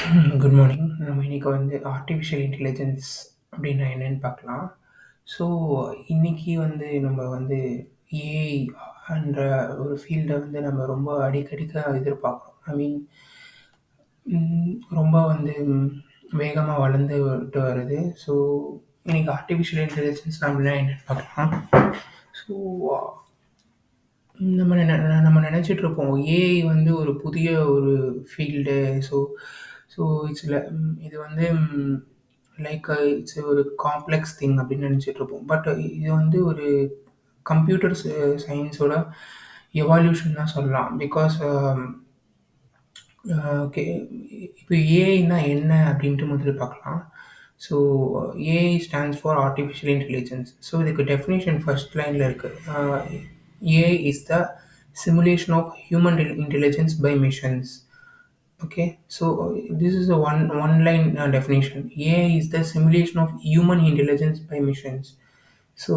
Good morning. நம்ம இன்னைக்கு வந்து ஆர்டிஃபிஷியல் இன்டெலிஜென்ஸ் அப்படின்னா என்னன்னு பார்க்கலாம். ஸோ, இன்னைக்கு வந்து நம்ம வந்து ஏஐ என்ற ஒரு ஃபீல்ட வந்து நம்ம ரொம்ப அடிக்கடிக்கா எதிர்பார்க்குறோம். ஐ மீன் ரொம்ப வந்து வேகமா வளர்ந்துட்டு வருது. ஸோ, இன்னைக்கு ஆர்டிஃபிஷியல் இன்டெலிஜென்ஸ் அப்படின்னா என்னன்னு பார்க்கலாம். ஸோ, நம்ம நினைச்சிட்டு இருப்போம். ஏஐ வந்து ஒரு புதிய ஒரு ஃபீல்டு. ஸோ ஸோ இது வந்து லைக் இட்ஸ் ஒரு காம்ப்ளெக்ஸ் திங் அப்படின்னு நினைச்சிட்டு இருப்போம். பட் இது வந்து ஒரு கம்ப்யூட்டர் சயின்ஸோட எவால்யூஷன் தான் சொல்லலாம். பிகாஸ் ஓகே, இப்போ ஏஐன்னா என்ன அப்படின்ட்டு முதல்ல பார்க்கலாம். So AI stands for artificial intelligence. So இதுக்கு டெஃபினேஷன் ஃபர்ஸ்ட் லைனில் இருக்குது. AI is the simulation of human intelligence by machines. Okay, so this is a one line definition. AI is the simulation of human intelligence by machines. So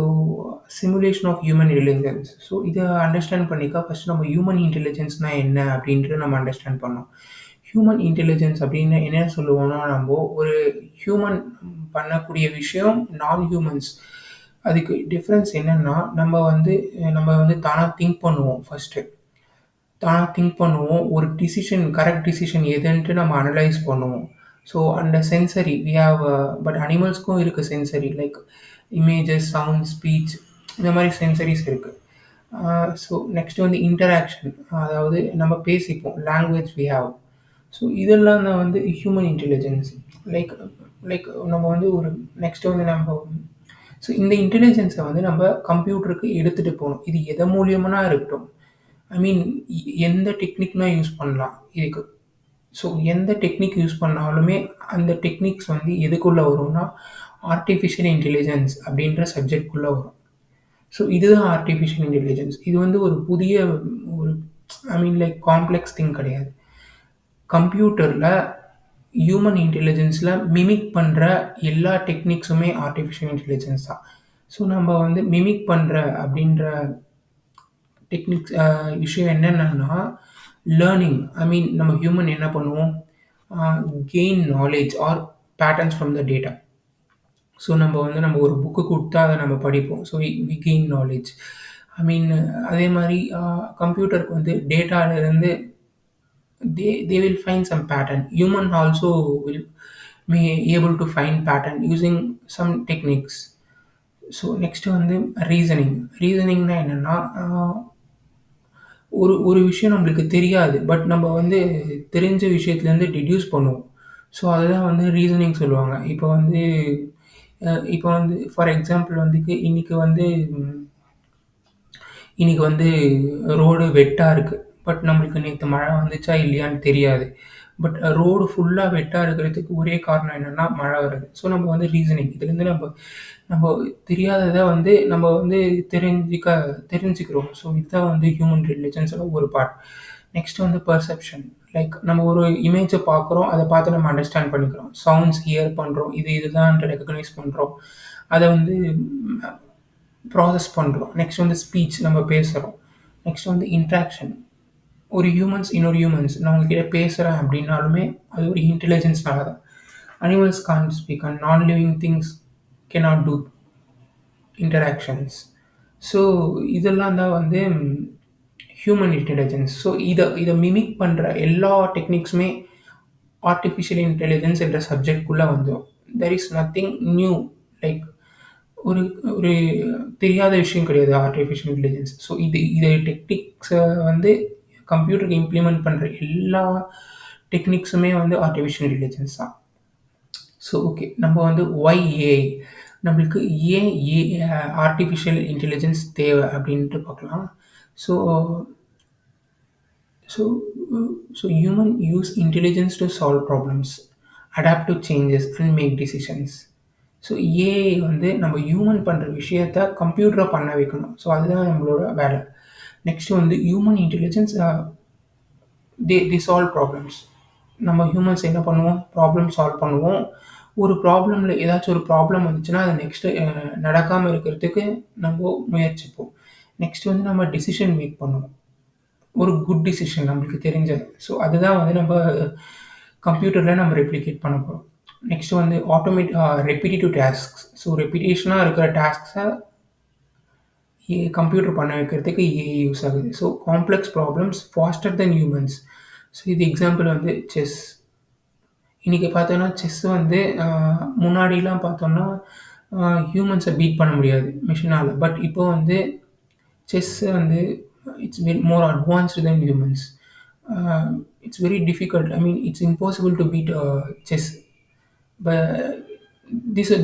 simulation of human intelligence. So இதை understand பண்ணிக்க first நம்ம human இன்டெலிஜென்ஸ்னா என்ன அப்படின்ட்டு நம்ம understand பண்ணோம். Human intelligence அப்படின்னு என்ன சொல்லுவோம்னா, நம்ம ஒரு ஹியூமன் பண்ணக்கூடிய விஷயம் நான் ஹியூமன்ஸ் அதுக்கு டிஃப்ரென்ஸ் என்னன்னா, நம்ம வந்து தானாக திங்க் பண்ணுவோம் ஃபர்ஸ்ட்டு. தானா திங்க் பண்ணுவோம். ஒரு கரெக்ட் டிசிஷன் எதுன்ட்டு நம்ம அனலைஸ் பண்ணுவோம். ஸோ அந்த சென்சரி வி ஹேவ் பட் அனிமல்ஸ்க்கும் இருக்கு sensory. Like images, sound, speech இந்த மாரி சென்சரிஸ் இருக்கு. ஸோ நெக்ஸ்ட் வந்து இன்டராக்ஷன். அதாவது நம்ம பேசிப்போம். Language we have. ஸோ இதெல்லாம் தான் வந்து ஹியூமன் இன்டெலிஜென்ஸ். லைக் லைக் நம்ம வந்து ஒரு நெக்ஸ்ட் வந்து நம்ம இந்த இன்டெலிஜென்ஸை வந்து நம்ம கம்ப்யூட்டருக்கு எடுத்துட்டு போணும். இது எது மூலியமானா இருக்கட்டும். ஐ மீன் எந்த டெக்னிக்னா யூஸ் பண்ணலாம் இதுக்கு. ஸோ எந்த டெக்னிக் யூஸ் பண்ணாலுமே அந்த டெக்னிக்ஸ் வந்து எதுக்குள்ள வரும்னா, ஆர்டிஃபிஷியல் இன்டெலிஜென்ஸ் அப்படின்ற சப்ஜெக்ட்குள்ள வரும். ஸோ இதுதான் ஆர்டிஃபிஷியல் இன்டெலிஜென்ஸ். இது வந்து ஒரு புதிய ஒரு ஐ மீன் லைக் காம்ப்ளெக்ஸ் திங் கிடையாது. கம்ப்யூட்டர்ல ஹியூமன் இன்டெலிஜென்ஸ்ல மிமிக் பண்ற எல்லா டெக்னிக்ஸுமே ஆர்டிஃபிஷியல் இன்டெலிஜென்ஸ் தான். ஸோ நம்ம வந்து மிமிக் பண்ற அப்படின்ற டெக்னிக்ஸ் விஷயம் என்னென்னன்னா, லேர்னிங். ஐ மீன் நம்ம ஹியூமன் என்ன பண்ணுவோம்? Gain knowledge or patterns from the data. So நம்ம ஒரு புக்கு குடுத்தா அத நம்ம படிப்போம். So we gain knowledge. I mean அதே மாரி கம்ப்யூட்டருக்கு வந்து டேட்டாலருந்து they will find some pattern. Human also will may able to find pattern using some techniques. So next வந்து ரீசனிங். ரீசனிங்னா என்னன்னா, ஒரு ஒரு விஷயம் நம்மளுக்கு தெரியாது. பட் நம்ம வந்து தெரிஞ்ச விஷயத்துலேருந்து டிடியூஸ் பண்ணுவோம். ஸோ அதுதான் வந்து ரீசனிங் சொல்லுவாங்க. இப்போ வந்து ஃபார் எக்ஸாம்பிள் வந்துக்கு இன்னைக்கு வந்து ரோடு வெட்டா இருக்கு. பட் நம்மளுக்கு நேத்து மழை வந்துச்சா இல்லையான்னு தெரியாது. பட் ரோடு ஃபுல்லா வெட்டா இருக்கிறதுக்கு ஒரே காரணம் என்னன்னா, மழை வருது. ஸோ நம்ம வந்து ரீசனிங் இதுலேருந்து நம்ம நம்ம தெரியாதத வந்து நம்ம வந்து தெரிஞ்சுக்கிறோம். ஸோ இதுதான் வந்து ஹியூமன் இன்டெலிஜென்ஸோட ஒரு பார்ட். நெக்ஸ்ட் வந்து பெர்செப்ஷன். லைக் நம்ம ஒரு இமேஜ பார்க்குறோம். அத பார்த்து நம்ம அண்டர்ஸ்டாண்ட் பண்ணிக்கிறோம். சவுண்ட்ஸ் ஹியர் பண்றோம். இதுதான்ட்டு ரெகக்னைஸ் பண்றோம். அத வந்து ப்ராசஸ் பண்றோம். நெக்ஸ்ட் வந்து ஸ்பீச் நம்ம பேசுறோம். நெக்ஸ்ட் வந்து இன்டராக்ஷன். ஒரு இன்னொரு ஹியூமன்ஸ் நான் உங்ககிட்ட பேசுறேன் அப்படின்னாலுமே அது ஒரு இன்டெலிஜென்ஸ்னால தான். Animals can't speak and non living things cannot do interactions. So இதெல்லாம் தான் வந்து ஹியூமன் இன்டெலிஜென்ஸ். ஸோ இத மிமிக் பண்ற எல்லா டெக்னிக்ஸுமே ஆர்டிஃபிஷியல் இன்டெலிஜென்ஸ் என்ற சப்ஜெக்ட்குள்ள வந்துரும். There is nothing new. Like ஒரு ஒரு தெரியாத விஷயம் கிடையாது ஆர்டிஃபிஷியல் இன்டெலிஜென்ஸ். ஸோ இது டெக்னிக்ஸ வந்து கம்ப்யூட்டருக்கு இம்ப்ளிமெண்ட் பண்ற எல்லா டெக்னிக்ஸுமே வந்து ஆர்டிஃபிஷியல் இன்டெலிஜென்ஸ் தான். ஸோ ஓகே, நம்ம வந்து ஒய் ஏஐ? நம்மளுக்கு ஏன் ஆர்டிஃபிஷியல் இன்டெலிஜென்ஸ் தேவை அப்படின்ட்டு பார்க்கலாம். So so so human use intelligence to solve problems, adapt to changes and make decisions. So AI வந்து நம்ம ஹியூமன் பண்ணுற விஷயத்த கம்ப்யூட்டரை பண்ண வைக்கணும். ஸோ அதுதான் நம்மளோட வேலை. நெக்ஸ்ட் வந்து ஹியூமன் இன்டெலிஜென்ஸ் தி சால்வ் ப்ராப்ளம்ஸ். நம்ம ஹியூமன்ஸ் என்ன பண்ணுவோம்? ப்ராப்ளம் சால்வ் பண்ணுவோம். ஒரு ப்ராப்ளமில் ஏதாச்சும் ஒரு ப்ராப்ளம் வந்துச்சுன்னா அது நெக்ஸ்ட்டு நடக்காமல் இருக்கிறதுக்கு நம்ம முயற்சிப்போம். நெக்ஸ்ட் வந்து நம்ம டிசிஷன் மேக் பண்ணுவோம். ஒரு குட் டிசிஷன் நம்மளுக்கு தெரிஞ்சது. ஸோ அதுதான் வந்து நம்ம கம்ப்யூட்டரில் நம்ம ரெப்ளிகேட் பண்ண போகிறோம். நெக்ஸ்ட் வந்து ரெப்பிட்டிவ் டாஸ்க்ஸ். ஸோ ரெப்பிட்டேஷனாக இருக்கிற டாஸ்க்ஸை கம்ப்யூட்டர் பண்ண வைக்கிறதுக்கு ஏஐ யூஸ் ஆகுது. So complex problems faster than humans. So இது எக்ஸாம்பிள் வந்து செஸ். இன்னைக்கு பார்த்தோன்னா செஸ் வந்து முன்னாடிலாம் பார்த்தோம்னா ஹியூமன்ஸை பீட் பண்ண முடியாது மிஷினால். பட் இப்போ வந்து செஸ் வந்து it's very more advanced than humans. It's very difficult. I mean it's impossible to beat chess.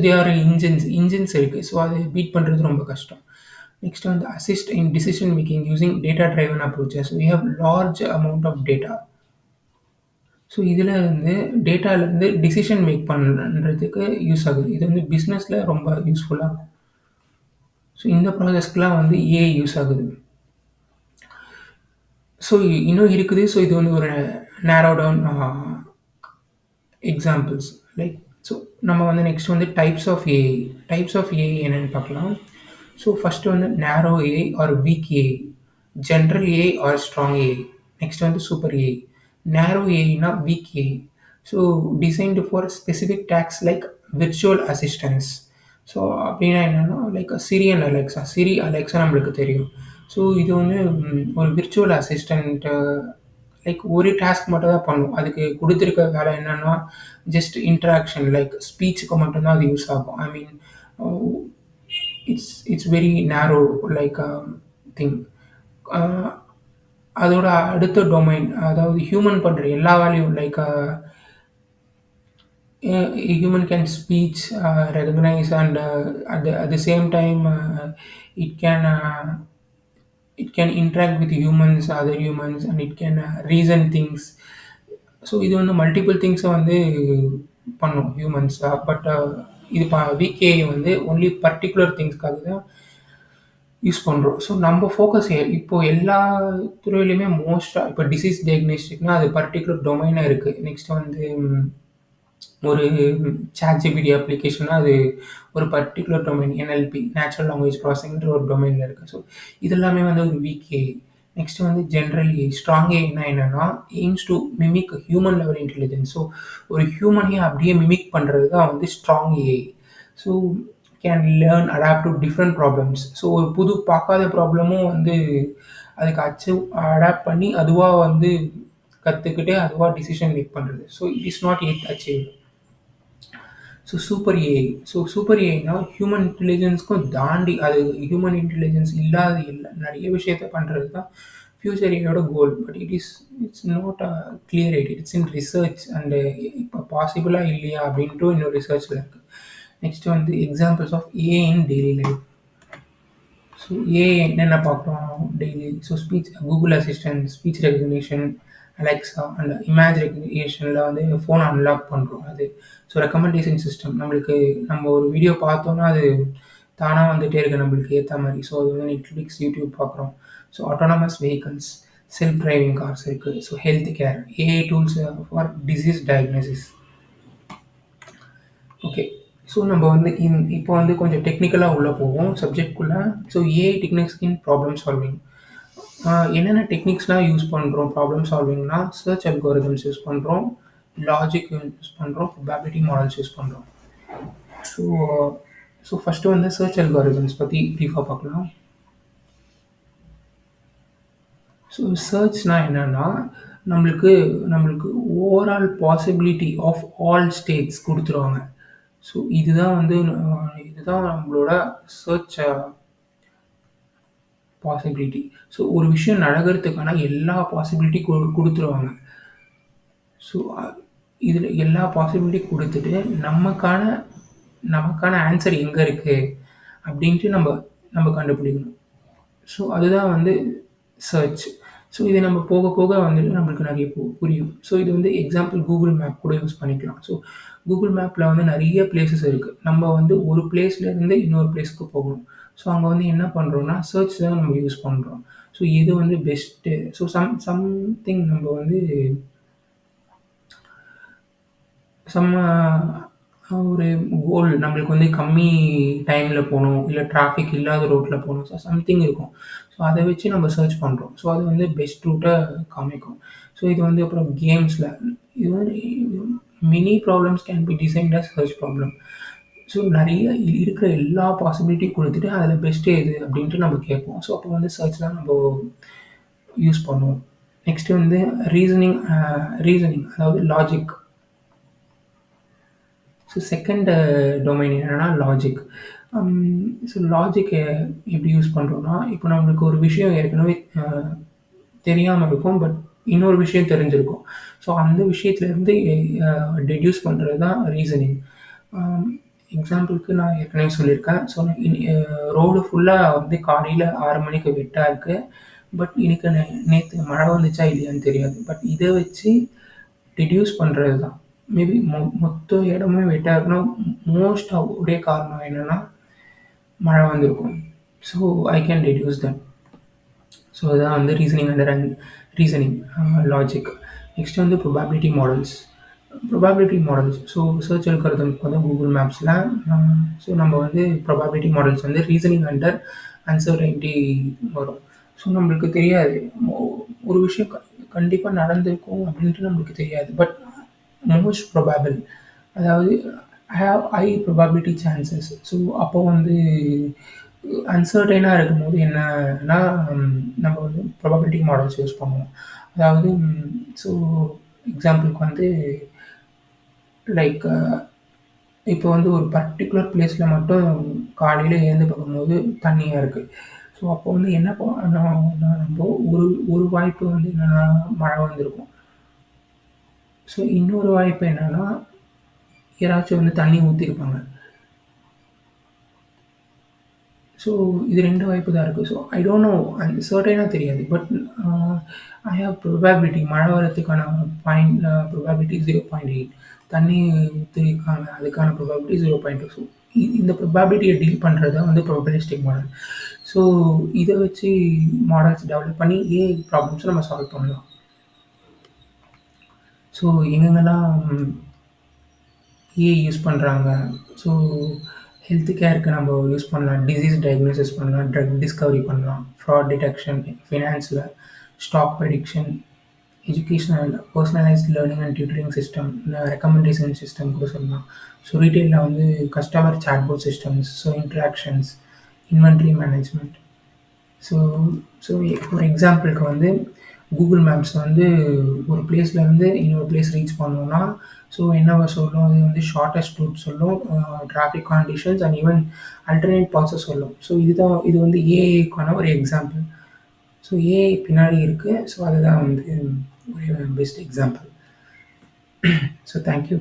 They are engines இருக்குது. ஸோ அதை பீட் பண்ணுறது ரொம்ப கஷ்டம். நெக்ஸ்ட் வந்து assist in decision making using data driven approaches. We have large amount of data. So இதில் வந்து டேட்டாலேருந்து decision make பண்ணுறதுக்கு யூஸ் ஆகுது. இது வந்து பிஸ்னஸில் ரொம்ப யூஸ்ஃபுல்லாக இருக்கும். ஸோ இந்த ப்ராசஸ்க்குலாம் வந்து ஏஐ யூஸ் ஆகுது. ஸோ இன்னும் இருக்குது. ஸோ இது வந்து ஒரு நேரோ டவுன் எக்ஸாம்பிள்ஸ். லைக் ஸோ நம்ம வந்து நெக்ஸ்ட் வந்து டைப்ஸ் ஆஃப் ஏஐ என்னென்னு பார்க்கலாம். ஸோ ஃபஸ்ட்டு வந்து narrow AI or weak AI, general AI or strong AI. Next வந்து சூப்பர் ஏஐ. நேரோ ஏஐனா weak AI. So designed for specific task like virtual assistants. So அப்படின்னா என்னென்னா like சிரி Alexa நம்மளுக்கு தெரியும். So இது வந்து ஒரு விர்ச்சுவல் அசிஸ்டண்ட்டு லைக் ஒரு டாஸ்க் மட்டும் தான் பண்ணும். அதுக்கு கொடுத்துருக்க வேலை என்னென்னா ஜஸ்ட் இன்ட்ராக்ஷன் லைக் ஸ்பீச்சுக்கு மட்டும்தான் அது யூஸ் ஆகும். I mean it's very narrow like thing. அதோட அடுத்த டொமைன் அதாவது ஹியூமன் பண்ணுற எல்லா வேலையும் like human can speech, recognize, and at the same time it can uh, it can interact with humans, other humans, and it can reason things. So இது வந்து multiple திங்ஸை வந்து பண்ணும் ஹியூமன்ஸ். பட் இது விகே வந்து ஒன்லி பர்டிகுலர் திங்ஸ்க்காக தான் use பண்ணுறோம். So நம்ம ஃபோக்கஸ் இப்போது எல்லா துறையிலையுமே மோஸ்ட்டாக இப்போ டிசீஸ் டயக்னோஸ்டிக்னா அது பர்டிகுலர் டொமைனாக இருக்குது. நெக்ஸ்ட் வந்து ஒரு ChatGPT அப்ளிகேஷன்னா அது ஒரு particular domain NLP natural language ப்ராசஸிங்ன்ற ஒரு டொமைனில் இருக்குது. ஸோ இது எல்லாமே வந்து ஒரு வீக் ஏஐ. நெக்ஸ்ட் வந்து ஜென்ரல் ஏஐ. ஸ்ட்ராங் ஏஐனா என்னென்னா aims to mimic human level intelligence. So ஒரு ஹியூமனையே அப்படியே மிமிக் பண்ணுறது தான் வந்து strong AI. So can learn adapt to different problems. So ஒரு புது பார்க்காத ப்ராப்ளமும் வந்து அதுக்கு அடாப்ட் பண்ணி அதுவாக வந்து கற்றுக்கிட்டு அதுவாக டிசிஷன் மேக் பண்ணுறது. So it is not yet achieve. So super ஏஐனா ஹியூமன் இன்டெலிஜென்ஸ்க்கும் தாண்டி அது ஹியூமன் இன்டெலிஜென்ஸ் இல்லாத நிறைய விஷயத்த பண்ணுறது தான் ஃபியூச்சர் ஏஐயோட goal. But it's not clear yet. It's in research and இப்போ பாசிபிளாக இல்லையா அப்படின்ட்டு இன்னொரு ரிசர்ச்சில் இருக்குது. நெக்ஸ்ட் வந்து examples of AI in daily life. So AI என்னென்ன பார்க்குறோம் daily. So Google assistant, speech recognition, Alexa and image ரெகக்னிஷனில் வந்து ஃபோன் அன்லாக் பண்ணுறோம் அது. ஸோ ரெக்கமெண்டேஷன் சிஸ்டம் நம்மளுக்கு நம்ம ஒரு வீடியோ பார்த்தோன்னா அது தானாக வந்துகிட்டே இருக்குது நம்மளுக்கு ஏற்ற மாதிரி. ஸோ அது வந்து நெட்ஃப்ளிக்ஸ், யூடியூப் பார்க்குறோம். So autonomous vehicles, self driving cars இருக்குது. So health care, AI tools for disease diagnosis. Okay. So நம்ம வந்து இப்போ வந்து கொஞ்சம் டெக்னிக்கலாக உள்ளே போவோம் சப்ஜெக்ட்குள்ளே. So AI techniques in problem solving. என்னென்ன டெக்னிக்ஸ்லாம் யூஸ் பண்ணுறோம் ப்ராப்ளம் சால்விங்னா சர்ச் அல்காரிதம்ஸ் யூஸ் பண்ணுறோம், லாஜிக் யூஸ் பண்ணுறோம், ப்ராபபிலிட்டி மாடல்ஸ் யூஸ் பண்ணுறோம். ஸோ ஃபஸ்ட்டு வந்து சர்ச் அல்காரிதம்ஸ் பற்றி ப்ரீஃபாக பார்க்கலாம். ஸோ சர்ச்னால் என்னென்னா நம்மளுக்கு overall possibility of all states கொடுத்துருவாங்க. ஸோ இதுதான் நம்மளோட சர்ச் பாசிபிலிட்டி. ஸோ ஒரு விஷயம் நடக்கிறதுக்கான எல்லா பாசிபிலிட்டி கொடுத்துருவாங்க. ஸோ இதில் எல்லா பாசிபிலிட்டி கொடுத்துட்டு நமக்கான ஆன்சர் எங்கே இருக்குது அப்படின்ட்டு நம்ம கண்டுபிடிக்கணும். ஸோ அதுதான் வந்து சர்ச். ஸோ இதை நம்ம போக போக வந்துட்டு நம்மளுக்கு நிறைய புரியும். ஸோ இது வந்து எக்ஸாம்பிள் கூகுள் மேப் கூட யூஸ் பண்ணிக்கலாம். ஸோ கூகுள் மேப்பில் வந்து நிறைய பிளேசஸ் இருக்குது. நம்ம வந்து ஒரு பிளேஸ்லேருந்து இன்னொரு பிளேஸ்க்கு போகணும். ஸோ அங்கே வந்து என்ன பண்ணுறோன்னா சர்ச் தான் நம்ம யூஸ் பண்ணுறோம். ஸோ இது வந்து பெஸ்ட்டு. ஸோ சம்திங் நம்ம வந்து ஒரு கோல் நம்மளுக்கு வந்து கம்மி டைம்ல போணும், இல்ல டிராஃபிக் இல்லாத ரோட்ல போணும். சம்திங் இருக்கும். ஸோ அத வச்சு நம்ம சர்ச் பண்றோம். ஸோ அது வந்து பெஸ்ட் ரூட்ட காமிக்கும். ஸோ இது வந்து அப்புறம் கேம்ஸ்ல இது வந்து many problems can be designed as search problem. So நெறைய இருக்கிற எல்லா பாசிபிலிட்டியும் குடுத்துட்டு, அதில பெஸ்ட் எது அப்டின்ட்டு நம்ம கேட்போம். ஸோ அப்போ வந்து சர்ச் தான் நம்போ யூஸ் பண்ணுவோம். நெக்ஸ்ட் வந்து ரீசனிங் அதாவது லாஜிக். ஸோ செகண்ட் டொமைன் என்னன்னா லாஜிக். ஸோ லாஜிக் எப்படி யூஸ் பண்றோம்னா, இப்போ நம்மளுக்கு ஒரு விஷயம் ஏற்கனவே தெரியாம இருக்கும். பட் இன்னொரு விஷயம் தெரிஞ்சிருக்கும். ஸோ அந்த விஷயத்துலேருந்து அ டெட்யூஸ் பண்றது தான் ரீசனிங். அம் எக்ஸாம்பிளுக்கு நான் ஏற்கனவே சொல்லியிருக்கேன். ஸோ ரோடு ஃபுல்லா வந்து காலையில 6 மணிக்கு வெட்டா இருக்கு. பட் இன்னைக்கு நேத்து மழை வந்துச்சா இல்லையான்னு தெரியாது. பட் இத வச்சு டிடியூஸ் பண்றது தான். மேபி மொத்த இடமும் வெட்டா இருக்குன்னா, மோஸ்ட்டா ஒரே காரணம் என்னன்னா, மழை வந்திருக்கும். So I can deduce that. So அதான் வந்து ரீசனிங் லாஜிக். நெக்ஸ்ட் வந்து probability models. Probability models. So search அல்காரிதம்க்கு வந்து கூகுள் மேப்ஸில ஸோ நம்ம வந்து ப்ரோபபிலிட்டி மாடல்ஸ் வந்து ரீசனிங் அண்டர் அன்சர்டைனிட்டி வரும். ஸோ நம்மளுக்கு தெரியாது. ஒரு விஷயம் கண்டிப்பா நடந்திருக்கும் அப்படின்ட்டு நம்மளுக்கு தெரியாது. பட் மோஸ்ட் ப்ரோபபிள் அதாவது have high probability chances. So அப்போ வந்து அன்சர்டைனா இருக்கும்போது என்னன்னா, நம்ம வந்து ப்ரோபபிலிட்டி மாடல்ஸ் யூஸ் பண்ணுவோம். அதாவது ஸோ எக்ஸாம்பிளுக்கு வந்து லைக் இப்போ வந்து ஒரு பர்ட்டிகுலர் பிளேஸ்ல மட்டும் காலையில எழுந்து பார்க்கும்போது தண்ணியா இருக்கு. ஸோ அப்போ வந்து என்ன பண்ணோம்னா நம்ப ஒரு ஒரு வாய்ப்பு வந்து என்னன்னா மழை வந்திருக்கும். ஸோ இன்னொரு வாய்ப்பு என்னன்னா, யாராச்சும் வந்து தண்ணி ஊத்திருப்பாங்க. ஸோ இது 2 வாய்ப்பு தான் இருக்கு. ஸோ ஐ டோன்ட் நோ சர்டைனா தெரியாது. But a I have probability மழை வரதுக்கான ப்ரோபபிலிட்டி 0.8. தண்ணி ஊத்திருக்காங்க அதுக்கான ப்ரோபபிலிட்டி 0.2. ஸோ இந்த ப்ரோபபிலிட்டிய டீல் பண்றது தான் வந்து ப்ரோபபிலிஸ்டிக் மாடல். ஸோ இத வச்சு மாடல்ஸ் டெவலப் பண்ணி ஏஐ ப்ராப்ளம்ஸ நம்ம சால்வ் பண்ணலாம். ஸோ எங்கெங்கலாம் ஏஐ யூஸ் பண்றாங்க. ஸோ ஹெல்த் கேருக்கு நம்ம யூஸ் பண்ணலாம். டிசீஸ் டயக்னோசிஸ் பண்ணலாம். ட்ரக் டிஸ்கவரி பண்ணலாம். ஃப்ராட் டிடெக்ஷன், ஃபினான்ஸ்ல, stock prediction, educational, personalised learning and tutoring system, recommendation system கூட சொல்லலாம். ஸோ ரீட்டெயில்ல வந்து customer chatbot systems, so interactions, inventory management. So so ஒரு எக்ஸாம்பிளுக்கு வந்து கூகுள் மேப்ஸ் வந்து ஒரு பிளேஸ்லேருந்து இன்னொரு பிளேஸ் ரீச் பண்ணணும்னா, ஸோ என்னவ சொல்லும், அது வந்து ஷார்ட்டஸ்ட் ரூட் சொல்லும், traffic conditions and even alternate பாத்ஸ சொல்லும். ஸோ இது வந்து ஏஐக்கான ஒரு எக்ஸாம்பிள். ஸோ ஏஐ பின்னாடி இருக்கு. ஸோ அதுதான் வந்து ஒரு best example. So thank you.